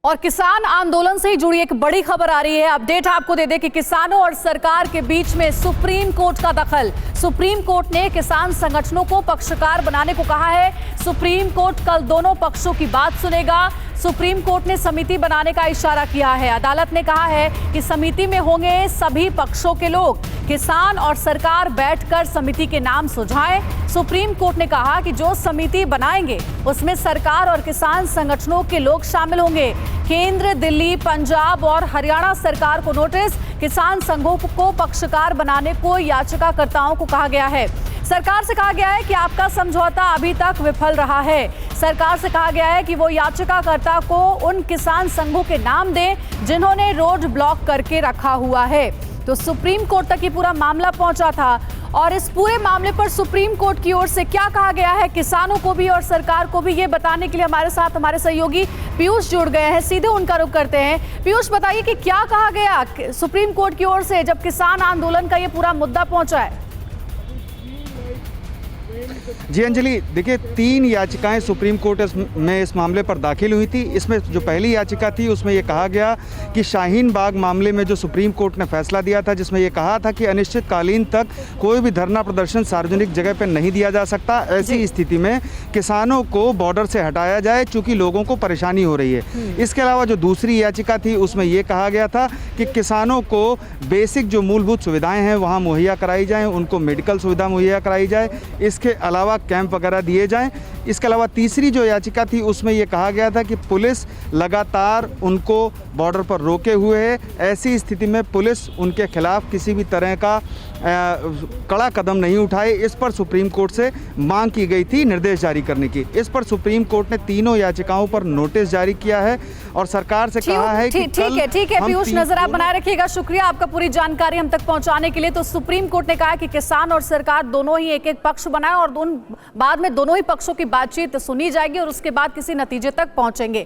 और किसान आंदोलन से ही जुड़ी एक बड़ी खबर आ रही है। अपडेट आपको दे दें कि किसानों और सरकार के बीच में सुप्रीम कोर्ट का दखल। सुप्रीम कोर्ट ने किसान संगठनों को पक्षकार बनाने को कहा है। सुप्रीम कोर्ट कल दोनों पक्षों की बात सुनेगा। सुप्रीम कोर्ट ने समिति बनाने का इशारा किया है। अदालत ने कहा है कि समिति में होंगे सभी पक्षों के लोग। किसान और सरकार बैठकर समिति के नाम सुझाएं। सुप्रीम कोर्ट ने कहा कि जो समिति बनाएंगे उसमें सरकार और किसान संगठनों के लोग शामिल होंगे। केंद्र, दिल्ली, पंजाब और हरियाणा सरकार को नोटिस। किसान संघों को पक्षकार बनाने को याचिकाकर्ताओं को कहा गया है। सरकार से कहा गया है कि आपका समझौता अभी तक विफल रहा है। सरकार से कहा गया है कि वो याचिकाकर्ता को उन किसान संघों के नाम दें जिन्होंने रोड ब्लॉक करके रखा हुआ है। तो सुप्रीम कोर्ट तक ये पूरा मामला पहुंचा था और इस पूरे मामले पर सुप्रीम कोर्ट की ओर से क्या कहा गया है किसानों को भी और सरकार को भी, ये बताने के लिए हमारे साथ हमारे सहयोगी पीयूष जुड़ गए हैं। सीधे उनका रुख करते हैं। पीयूष, बताइए कि क्या कहा गया सुप्रीम कोर्ट की ओर से जब किसान आंदोलन का ये पूरा मुद्दा पहुंचा है। जी अंजलि, देखिए 3 याचिकाएं सुप्रीम कोर्ट में इस मामले पर दाखिल हुई थी। इसमें जो पहली याचिका थी उसमें यह कहा गया कि शाहीन बाग मामले में जो सुप्रीम कोर्ट ने फैसला दिया था जिसमें यह कहा था कि अनिश्चितकालीन तक कोई भी धरना प्रदर्शन सार्वजनिक जगह पर नहीं दिया जा सकता। ऐसी स्थिति में किसानों को बॉर्डर से हटाया जाए चूँकि लोगों को परेशानी हो रही है। इसके अलावा जो दूसरी याचिका थी उसमें यह कहा गया था कि किसानों को बेसिक जो मूलभूत सुविधाएँ हैं वहाँ मुहैया कराई जाएँ, उनको मेडिकल सुविधा मुहैया कराई जाए, इसके अलावा कैंप वगैरह दिए जाएं। इसके अलावा तीसरी जो याचिका थी उसमें यह कहा गया था कि पुलिस लगातार उनको बॉर्डर पर रोके हुए है। ऐसी स्थिति में पुलिस उनके खिलाफ किसी भी तरह का कड़ा कदम नहीं उठाए। इस पर सुप्रीम कोर्ट से मांग की गई थी निर्देश जारी करने की। इस पर सुप्रीम कोर्ट ने तीनों याचिकाओं पर नोटिस जारी किया है और सरकार से कहा है कि ठीक है पीयूष, नजर आप बनाए रखिएगा। शुक्रिया आपका पूरी जानकारी हम तक पहुंचाने के लिए। तो सुप्रीम कोर्ट ने कहा कि किसान और सरकार दोनों ही एक एक पक्ष बनाए और बाद में दोनों ही पक्षों की बातचीत सुनी जाएगी और उसके बाद किसी नतीजे तक पहुंचेंगे।